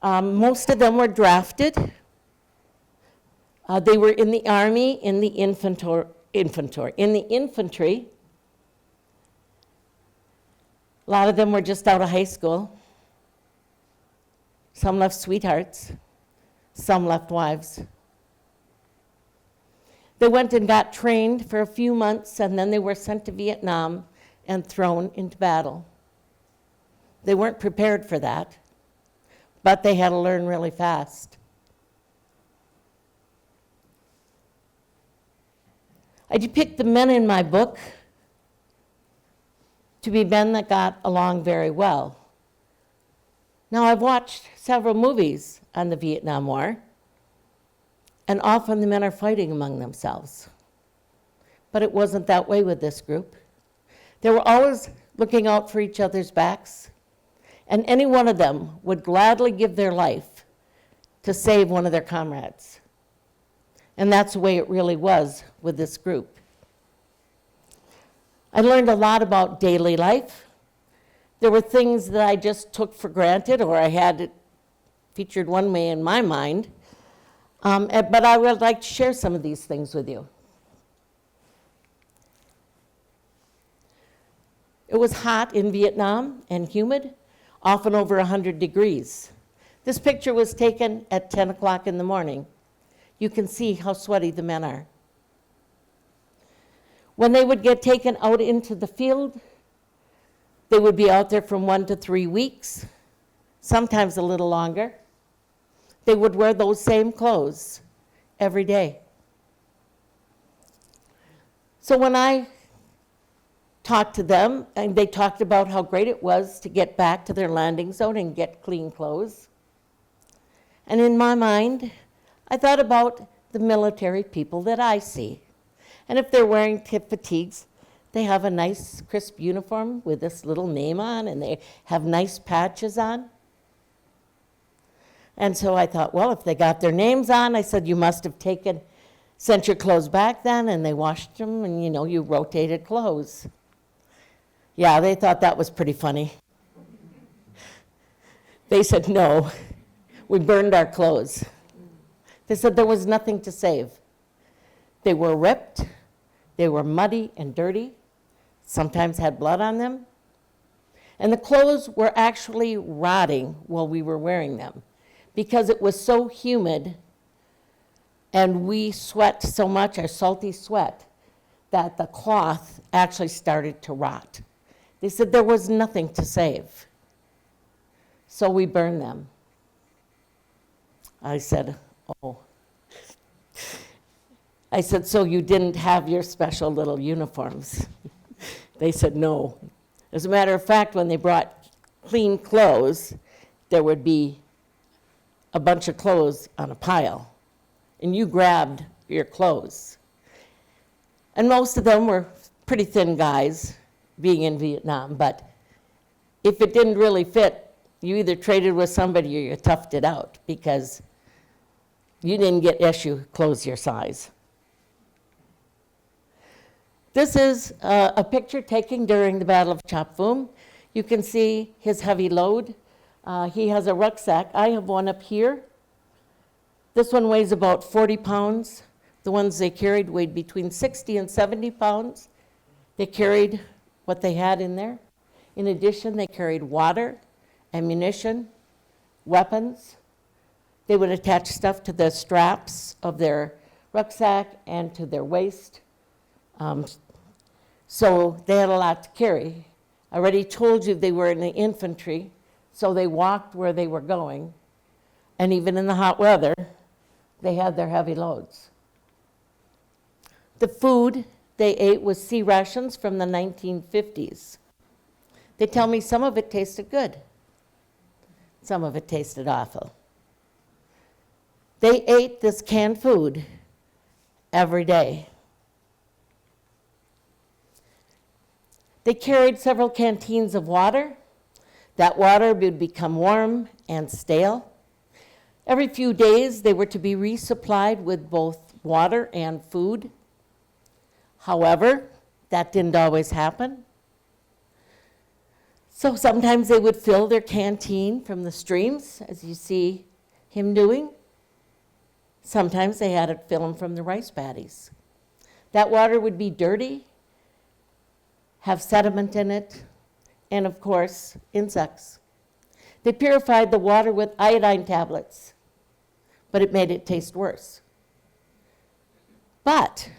Most of them were drafted. They were in the Army, in the infantry. In the infantry, a lot of them were just out of high school. Some left sweethearts. Some left wives. They went and got trained for a few months, and then they were sent to Vietnam and thrown into battle. They weren't prepared for that, but they had to learn really fast. I depict the men in my book to be men that got along very well. Now, I've watched several movies on the Vietnam War, and often the men are fighting among themselves. But it wasn't that way with this group. They were always looking out for each other's backs, and any one of them would gladly give their life to save one of their comrades. And that's the way it really was with this group. I learned a lot about daily life. There were things that I just took for granted, or I had it featured one way in my mind, but I would like to share some of these things with you. It was hot in Vietnam and humid, often over 100 degrees. This picture was taken at 10 o'clock in the morning. You can see how sweaty the men are. When they would get taken out into the field, they would be out there from 1 to 3 weeks, sometimes a little longer. They would wear those same clothes every day. So when I talked to them, and they talked about how great it was to get back to their landing zone and get clean clothes. And in my mind, I thought about the military people that I see. And if they're wearing tip fatigues, they have a nice crisp uniform with this little name on, and they have nice patches on. And so I thought, well, if they got their names on, I said, you must have sent your clothes back then, and they washed them, and you rotated clothes. Yeah, they thought that was pretty funny. They said, no, we burned our clothes. They said there was nothing to save. They were ripped, they were muddy and dirty, sometimes had blood on them, and the clothes were actually rotting while we were wearing them because it was so humid and we sweat so much, our salty sweat, that the cloth actually started to rot. They said there was nothing to save, so we burned them. I said, oh. I said, so you didn't have your special little uniforms? They said, no. As a matter of fact, when they brought clean clothes, there would be a bunch of clothes on a pile, and you grabbed your clothes. And most of them were pretty thin guys, being in Vietnam, but if it didn't really fit, you either traded with somebody or you toughed it out because you didn't get issue clothes your size. This is a picture taken during the Battle of Chop Phoom. You can see his heavy load. He has a rucksack. I have one up here. This one weighs about 40 pounds. The ones they carried weighed between 60 and 70 pounds. They carried what they had in there. In addition, they carried water, ammunition, weapons. They would attach stuff to the straps of their rucksack and to their waist. So they had a lot to carry. I already told you they were in the infantry, so they walked where they were going. And even in the hot weather, they had their heavy loads. The food they ate was sea rations from the 1950s. They tell me some of it tasted good. Some of it tasted awful. They ate this canned food every day. They carried several canteens of water. That water would become warm and stale. Every few days, they were to be resupplied with both water and food. However, that didn't always happen. So sometimes they would fill their canteen from the streams, as you see him doing. Sometimes they had it fill them from the rice paddies. That water would be dirty, have sediment in it, and of course, insects. They purified the water with iodine tablets, but it made it taste worse. But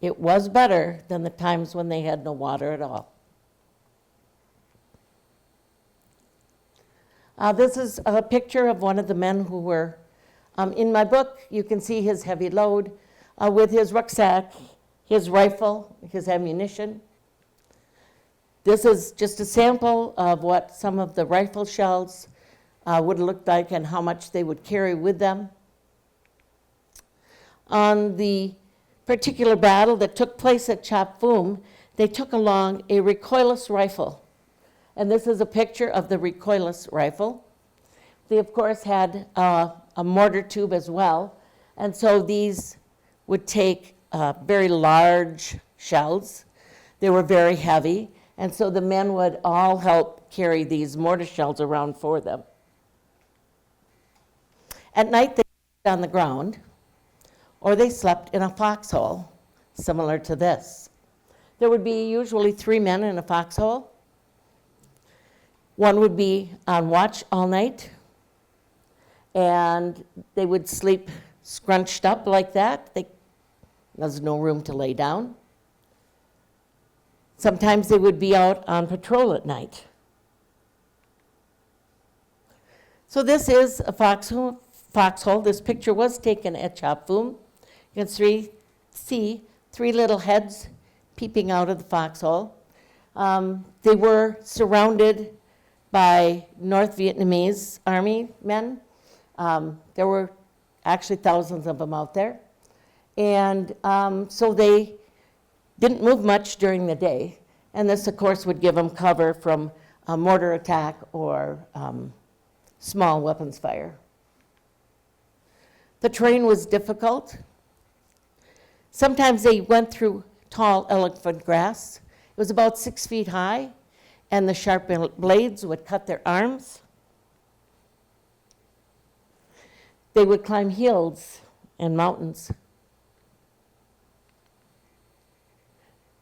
it was better than the times when they had no water at all. This is a picture of one of the men who were in my book. You can see his heavy load with his rucksack, his rifle, his ammunition. This is just a sample of what some of the rifle shells would look like and how much they would carry with them. On the particular battle that took place at Chop Foom, they took along a recoilless rifle. And this is a picture of the recoilless rifle. They, of course, had a mortar tube as well. And so these would take very large shells. They were very heavy. And so the men would all help carry these mortar shells around for them. At night, they slept on the ground, or they slept in a foxhole, similar to this. There would be usually 3 men in a foxhole. One would be on watch all night, and they would sleep scrunched up like that. There's no room to lay down. Sometimes they would be out on patrol at night. So this is a foxhole. This picture was taken at Chop Foom. You can see 3 little heads peeping out of the foxhole. They were surrounded by North Vietnamese army men. There were actually thousands of them out there. And so they didn't move much during the day. And this, of course, would give them cover from a mortar attack or small weapons fire. The terrain was difficult. Sometimes they went through tall elephant grass. It was about 6 feet high, and the sharp blades would cut their arms. They would climb hills and mountains.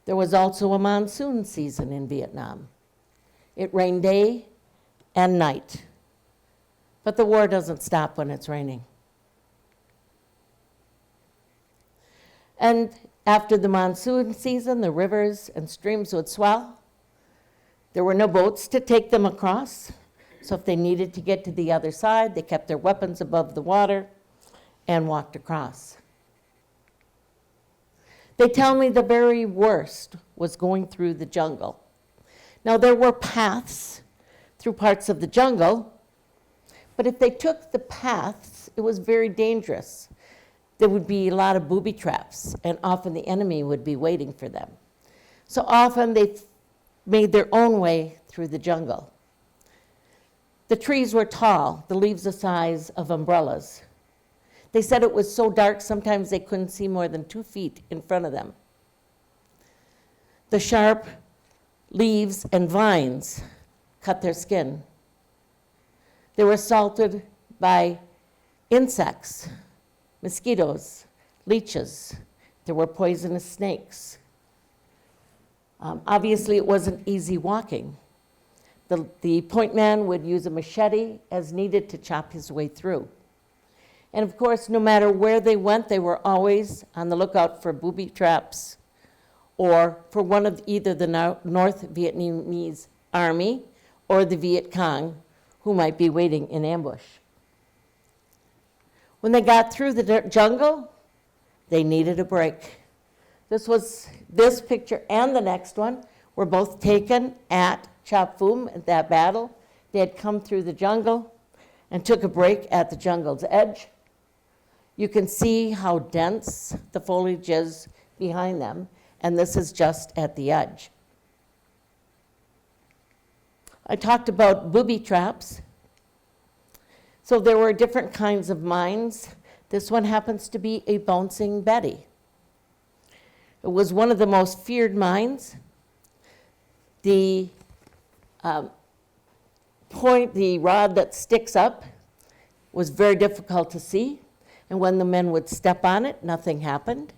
There was also a monsoon season in Vietnam. It rained day and night. But the war doesn't stop when it's raining. And after the monsoon season, the rivers and streams would swell. There were no boats to take them across. So if they needed to get to the other side, they kept their weapons above the water and walked across. They tell me the very worst was going through the jungle. Now, there were paths through parts of the jungle, but if they took the paths, it was very dangerous. There would be a lot of booby traps, and often the enemy would be waiting for them. So often they made their own way through the jungle. The trees were tall, the leaves the size of umbrellas. They said it was so dark, sometimes they couldn't see more than 2 feet in front of them. The sharp leaves and vines cut their skin. They were assaulted by insects, mosquitoes, leeches. There were poisonous snakes. Obviously, it wasn't easy walking. The point man would use a machete as needed to chop his way through. And of course, no matter where they went, they were always on the lookout for booby traps or for one of either the North Vietnamese army or the Viet Cong, who might be waiting in ambush. When they got through the jungle, they needed a break. This picture and the next one were both taken at Chop Foom at that battle. They had come through the jungle and took a break at the jungle's edge. You can see how dense the foliage is behind them, and this is just at the edge. I talked about booby traps. So there were different kinds of mines. This one happens to be a bouncing Betty. It was one of the most feared mines. The the rod that sticks up was very difficult to see. And when the men would step on it, nothing happened.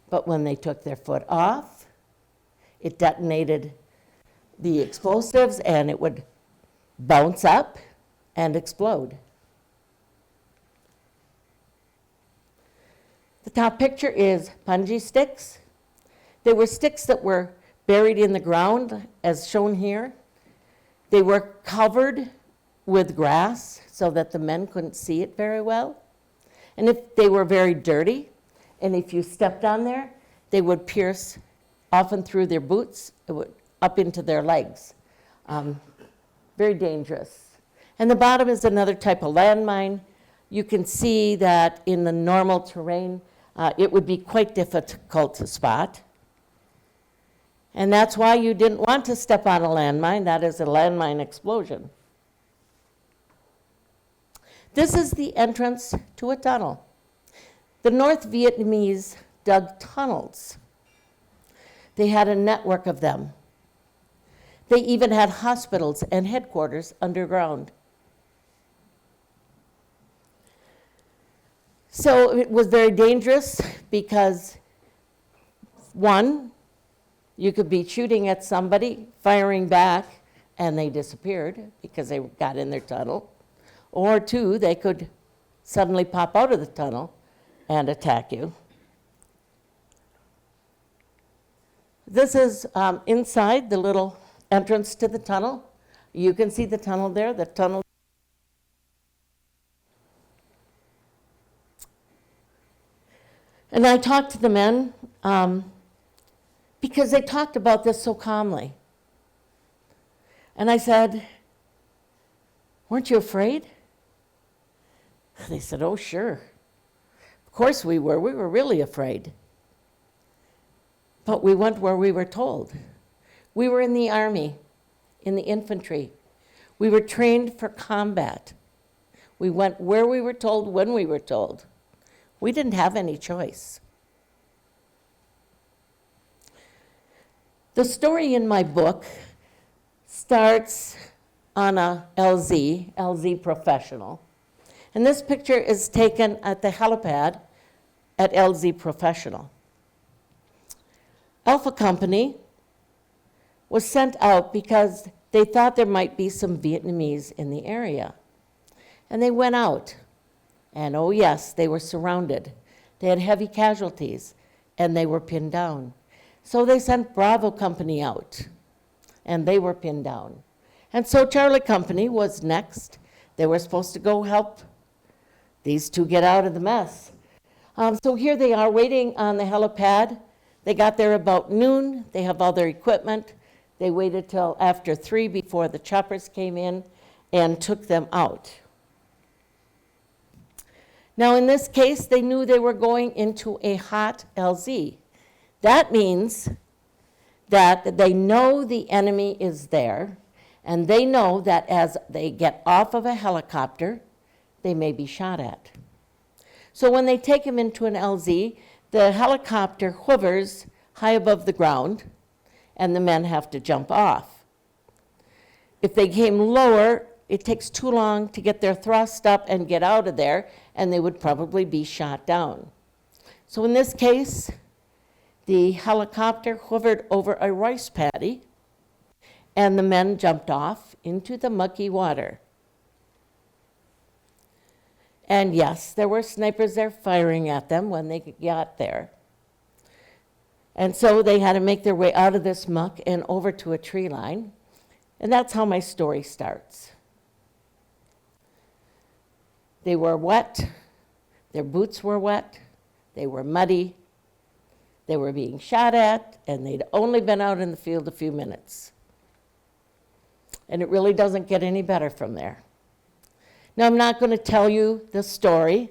But when they took their foot off, it detonated the explosives and it would bounce up and explode. The top picture is punji sticks. They were sticks that were buried in the ground, as shown here. They were covered with grass so that the men couldn't see it very well. And if they were very dirty, and if you stepped on there, they would pierce often through their boots, up into their legs. Very dangerous. And the bottom is another type of landmine. You can see that in the normal terrain, it would be quite difficult to spot. And that's why you didn't want to step on a landmine. That is a landmine explosion. This is the entrance to a tunnel. The North Vietnamese dug tunnels. They had a network of them. They even had hospitals and headquarters underground. So it was very dangerous because, one, you could be shooting at somebody, firing back, and they disappeared because they got in their tunnel. Or two, they could suddenly pop out of the tunnel and attack you. This is inside the little entrance to the tunnel. You can see the tunnel there, the tunnel. And I talked to the men because they talked about this so calmly. And I said, "Weren't you afraid?" They said, "Oh, sure. Of course we were. We were really afraid. But we went where we were told. We were in the army, in the infantry. We were trained for combat. We went where we were told, when we were told. We didn't have any choice." The story in my book starts on a LZ Professional. And this picture is taken at the helipad at LZ Professional. Alpha Company was sent out because they thought there might be some Vietnamese in the area. And they went out. And oh yes, they were surrounded. They had heavy casualties, and they were pinned down. So they sent Bravo Company out, and they were pinned down. And so Charlie Company was next. They were supposed to go help these two get out of the mess. So here they are waiting on the helipad. They got there about noon. They have all their equipment. They waited till after 3 before the choppers came in and took them out. Now, in this case, they knew they were going into a hot LZ. That means that they know the enemy is there, and they know that as they get off of a helicopter, they may be shot at. So when they take him into an LZ, the helicopter hovers high above the ground, and the men have to jump off. If they came lower, it takes too long to get their thrust up and get out of there, and they would probably be shot down. So in this case, the helicopter hovered over a rice paddy, and the men jumped off into the mucky water. And yes, there were snipers there firing at them when they got there. And so they had to make their way out of this muck and over to a tree line. And that's how my story starts. They were wet, their boots were wet, they were muddy, they were being shot at, and they'd only been out in the field a few minutes. And it really doesn't get any better from there. Now, I'm not going to tell you the story.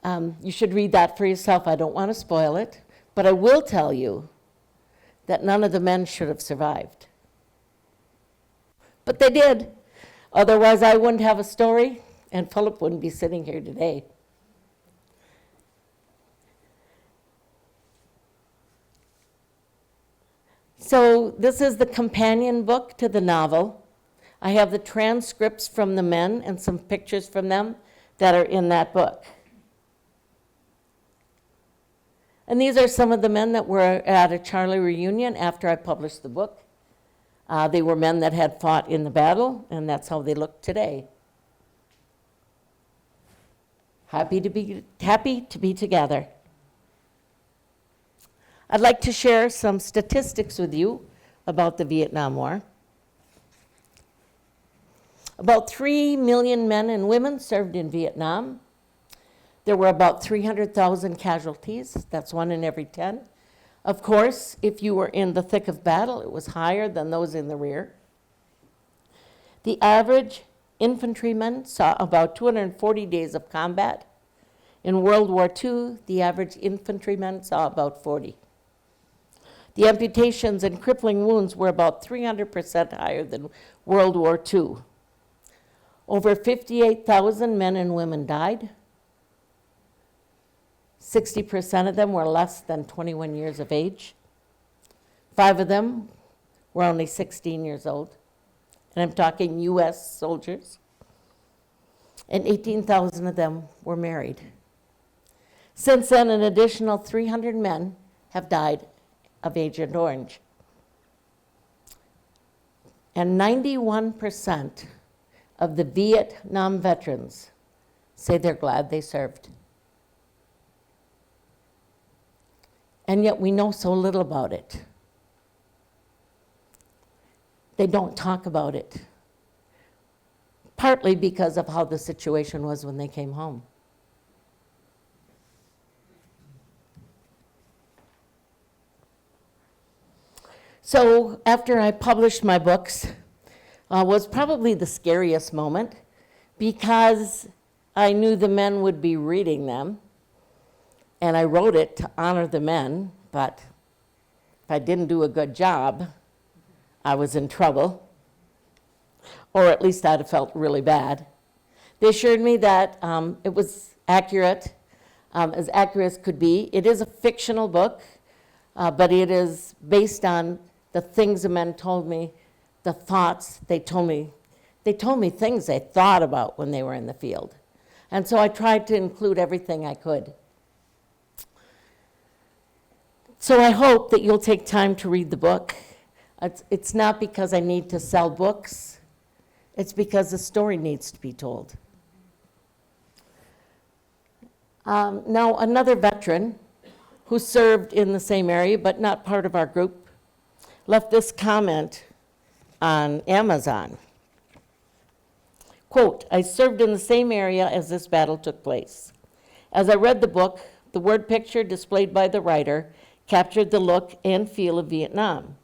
You should read that for yourself. I don't want to spoil it. But I will tell you that none of the men should have survived. But they did. Otherwise, I wouldn't have a story, and Philip wouldn't be sitting here today. So this is the companion book to the novel. I have the transcripts from the men and some pictures from them that are in that book. And these are some of the men that were at a Charlie reunion after I published the book. They were men that had fought in the battle, and that's how they look today. Happy to be together. I'd like to share some statistics with you about the Vietnam War. About 3 million men and women served in Vietnam. There were about 300,000 casualties. That's 1 in every 10. Of course, if you were in the thick of battle, it was higher than those in the rear. The average infantryman saw about 240 days of combat. In World War II, the average infantryman saw about 40. The amputations and crippling wounds were about 300% higher than World War II. Over 58,000 men and women died. 60% of them were less than 21 years of age. 5 of them were only 16 years old. And I'm talking US soldiers. And 18,000 of them were married. Since then, an additional 300 men have died of Agent Orange. And 91% of the Vietnam veterans say they're glad they served. And yet we know so little about it. They don't talk about it, partly because of how the situation was when they came home. So after I published my books, was probably the scariest moment, because I knew the men would be reading them, and I wrote it to honor the men, but if I didn't do a good job, I was in trouble, or at least I'd have felt really bad. They assured me that it was accurate, as accurate as could be. It is a fictional book, but it is based on the things the men told me, the thoughts they told me. They told me things they thought about when they were in the field. And so I tried to include everything I could. So I hope that you'll take time to read the book. It's not because I need to sell books. It's because the story needs to be told. Now, another veteran who served in the same area, but not part of our group, left this comment on Amazon. Quote, "I served in the same area as this battle took place. As I read the book, the word picture displayed by the writer captured the look and feel of Vietnam.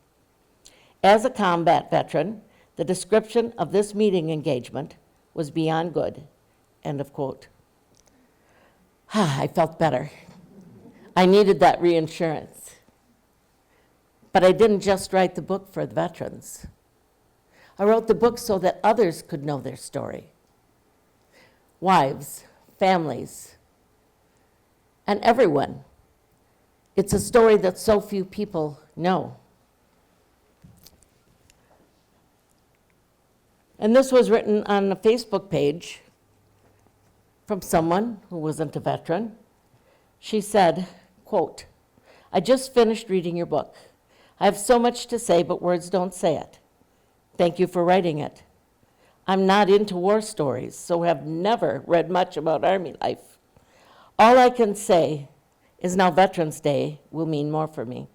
As a combat veteran, the description of this meeting engagement was beyond good." End of quote. I felt better. I needed that reassurance. But I didn't just write the book for the veterans. I wrote the book so that others could know their story. Wives, families, and everyone. It's a story that so few people know. And this was written on a Facebook page from someone who wasn't a veteran. She said, quote, "I just finished reading your book. I have so much to say, but words don't say it. Thank you for writing it. I'm not into war stories, so have never read much about Army life. All I can say is now Veterans Day will mean more for me.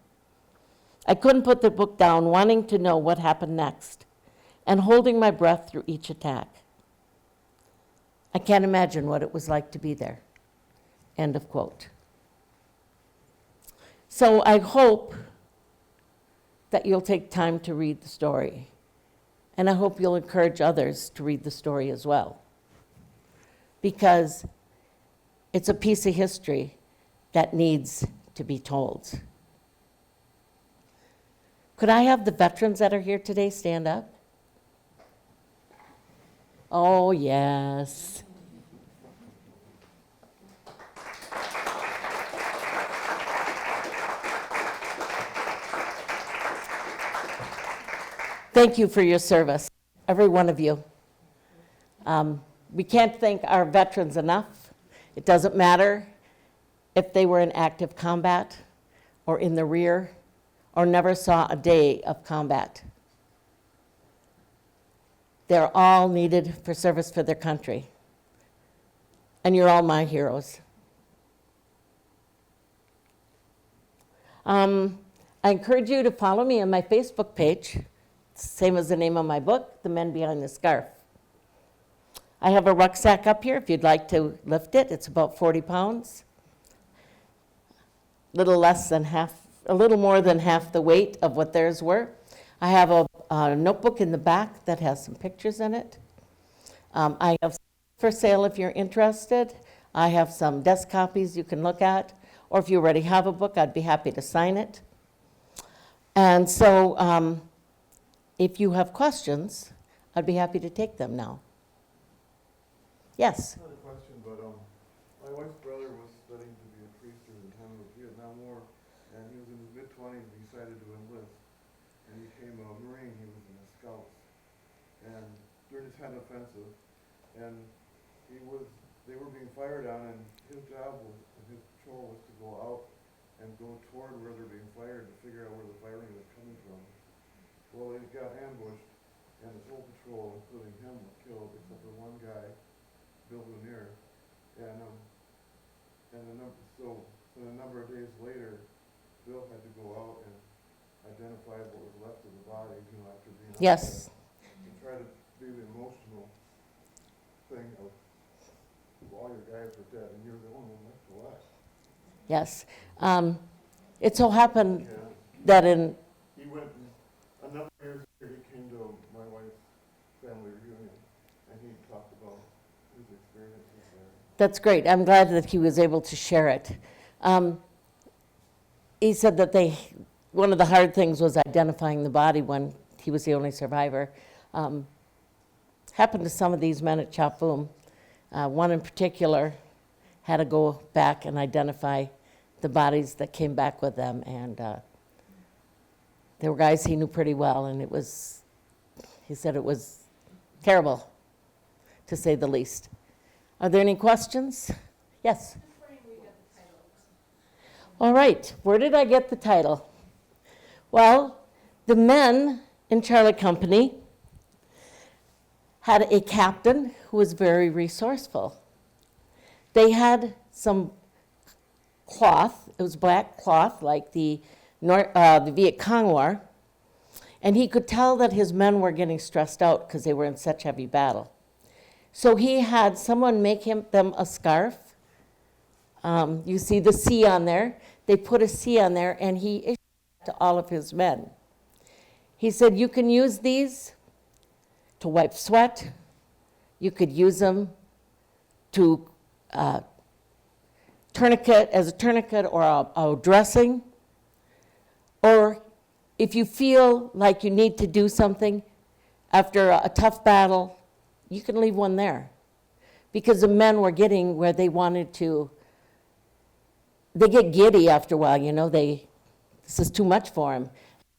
I couldn't put the book down, wanting to know what happened next and holding my breath through each attack. I can't imagine what it was like to be there." End of quote. So I hope that you'll take time to read the story. And I hope you'll encourage others to read the story as well, because it's a piece of history that needs to be told. Could I have the veterans that are here today stand up? Oh, yes. Thank you for your service. every one of you. We can't thank our veterans enough. It doesn't matter if they were in active combat or in the rear or never saw a day of combat. They're all needed for service for their country. And you're all my heroes. I encourage you to follow me on my Facebook page, same as the name of my book, The Men Behind the Scarf. I have a rucksack up here if you'd like to lift it. It's about 40 pounds. A little more than half the weight of what theirs were. I have a notebook in the back that has some pictures in it. I have for sale if you're interested. I have some desk copies you can look at, or if you already have a book, I'd be happy to sign it. And so if you have questions, I'd be happy to take them now. Yes? Not a question, but my wife's brother was studying to be a priest during the time of the Vietnam War, and he was in his mid-20s and decided to enlist. And he became a Marine. He was in the Scouts. And during the Tet Offensive, and they were being fired on, and his job was, his patrol was to go out and go toward where they're being fired to figure out where the firing was coming from. Well, they got ambushed, and his whole patrol, including him, was killed, except for one guy, Bill Lanier, and a number of days later, Bill had to go out and identify what was left of the body, after being Yes. and try to do the emotional thing of all your guys are dead and you're the only one left alive. Yes. It so happened Yeah. that in, He went, a number of years later, he came to my wife's family reunion, and he talked about his experiences there. that's great. I'm glad that he was able to share it. He said that one of the hard things was identifying the body when he was the only survivor. Happened to some of these men at Chop Boom. One in particular had to go back and identify the bodies that came back with them, and they were guys he knew pretty well, and he said it was terrible, to say the least. Are there any questions? Yes? All right, where did I get the title? Well, the men in Charlie Company had a captain who was very resourceful. They had some cloth, it was black cloth like the Viet Cong War, and he could tell that his men were getting stressed out because they were in such heavy battle. So he had someone make them a scarf. You see the C on there. They put a C on there, and he issued it to all of his men. He said, you can use these to wipe sweat. You could use them to tourniquet or a dressing. Or if you feel like you need to do something after a tough battle, you can leave one there. Because the men were getting where they wanted to. They get giddy after a while, this is too much for them.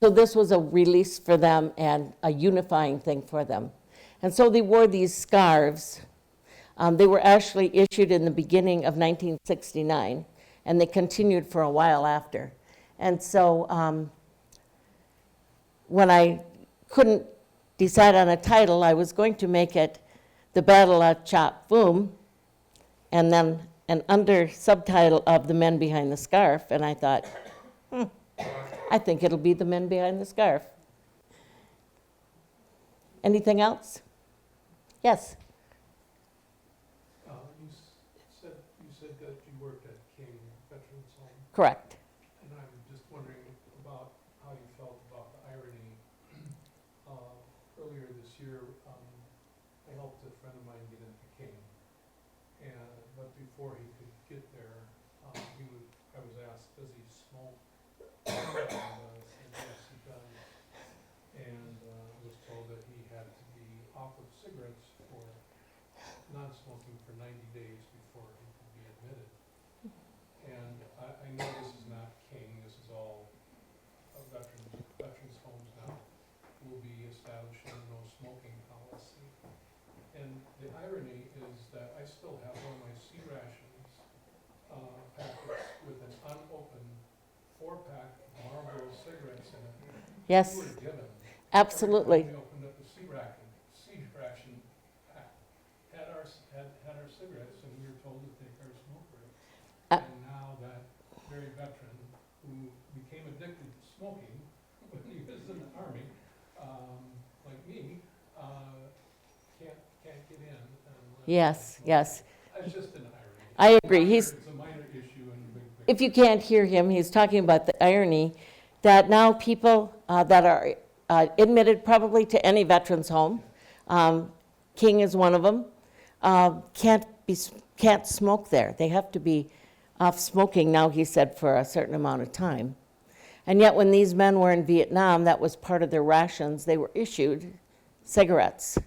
So this was a release for them and a unifying thing for them. And so they wore these scarves. They were actually issued in the beginning of 1969, and they continued for a while after. And so when I couldn't decide on a title, I was going to make it The Battle at Chop Boom, and then an under subtitle of The Men Behind the Scarf, and I thought, I think it'll be The Men Behind the Scarf. Anything else? Yes? You said that you worked at King Veterans Home, Correct. and I'm just wondering about how you felt about the irony. Earlier this year, I helped a friend of mine get into King, but before he could get there, I was asked, does he smoke? And I said, yes, he does. And was told that he had to be off of cigarettes for non-smoking for 90 days before he could be admitted. And I know this is not King, this is all veterans homes now, will be establishing a no smoking policy. And the irony is that I still have one of my C rations packets with an unopened 4-pack Marlboro cigarettes in it. Yes, We were given. absolutely. Every time we opened up the C ration pack, had our cigarettes, and we were told to take our smoke breaks. Uh, And now that very veteran who became addicted to smoking when he was in the army, like me, can't get in. Yes, yes. It's just an irony. I agree. He's, It's a minor issue in the big picture. if you can't hear him, he's talking about the irony that now people that are admitted probably to any veteran's home, King is one of them, can't smoke there. They have to be off smoking now, he said, for a certain amount of time. And yet when these men were in Vietnam, that was part of their rations. They were issued cigarettes.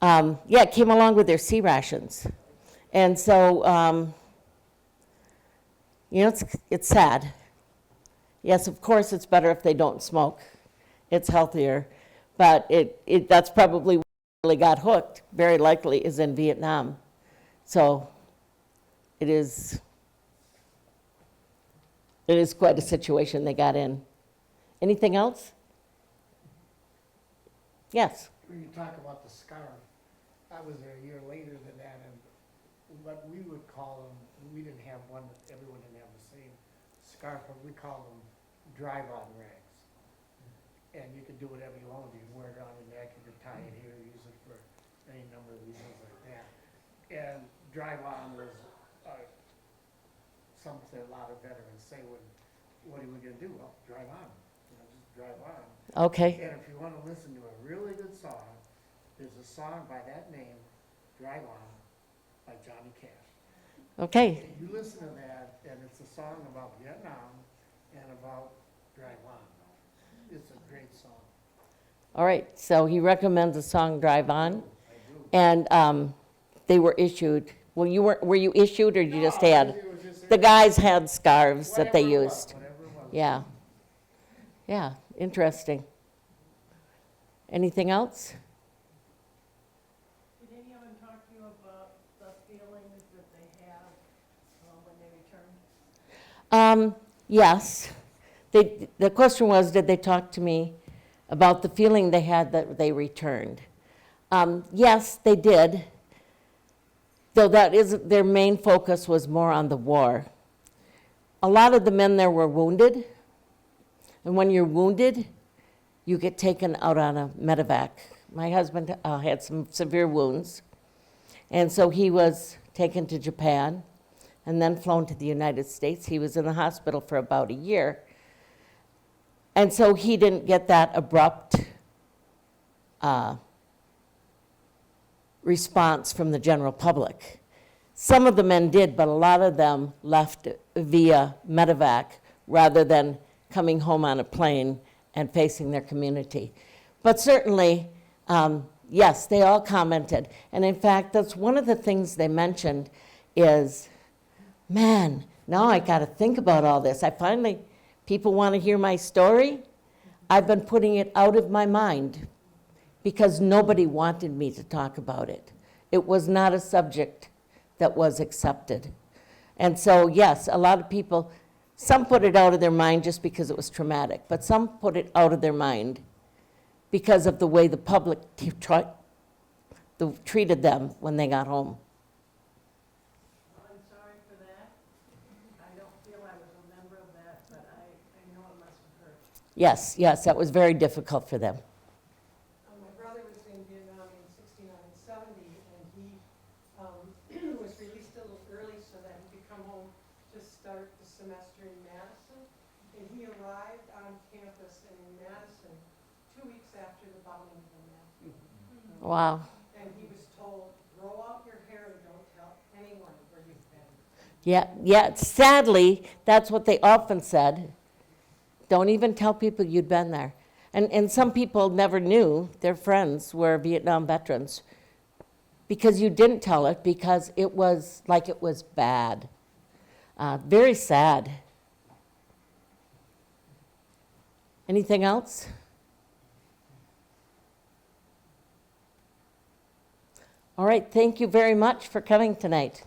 Yeah, it came along with their C rations. And so, it's sad. Yes, of course, it's better if they don't smoke. It's healthier. But that's probably where they really got hooked, very likely, is in Vietnam. So it is quite a situation they got in. Anything else? Yes. When you talk about the scarf, I was there a year later than that, and what we would call them, we didn't have one, everyone didn't have the same scarf, but we call them drive-on rags. And you could do whatever you want, you can wear it around your neck, you could tie it here, use it for any number of reasons like that. And drive-on was something a lot of veterans say when, what are we gonna do? Well, drive on, just drive on. Okay. And if you want to listen to a really good song, there's a song by that name, Drive On, by Johnny Cash. Okay. And you listen to that, and it's a song about Vietnam and about Drive On. It's a great song. All right. So he recommends the song "Drive On," I do. and they were issued. Well, were you issued, or you just No, had? it was just- The guys had scarves that they whatever it was, used. whatever it was. Yeah. Yeah, interesting. Anything else? Did anyone talk to you about the feelings that they had when they returned? Yes. The question was, did they talk to me about the feeling they had that they returned? Yes, they did. Though their main focus was more on the war. A lot of the men there were wounded. And when you're wounded, you get taken out on a medevac. My husband had some severe wounds. And so he was taken to Japan and then flown to the United States. He was in the hospital for about a year. And so he didn't get that abrupt response from the general public. Some of the men did, but a lot of them left via medevac rather than coming home on a plane and facing their community. But certainly, yes, they all commented. And in fact, that's one of the things they mentioned is, man, now I got to think about all this. People want to hear my story. I've been putting it out of my mind because nobody wanted me to talk about it. It was not a subject that was accepted. And so, yes, a lot of people, some put it out of their mind just because it was traumatic, but some put it out of their mind because of the way the public treated them when they got home. Well, I'm sorry for that. I don't feel I was a member of that, but I know it must have hurt. Yes, yes, that was very difficult for them. My brother was in Vietnam in 69 and 70, and he was released a little early so that he could come home to start the semester in Madison. And he arrived on campus in Madison 2 weeks after the bombing of the Madison. Wow. And he was told, grow out your hair and don't tell anyone where you've been. Yeah, sadly, that's what they often said. Don't even tell people you'd been there. And some people never knew their friends were Vietnam veterans because you didn't tell it because it was like it was bad. Very sad. Anything else? All right, thank you very much for coming tonight.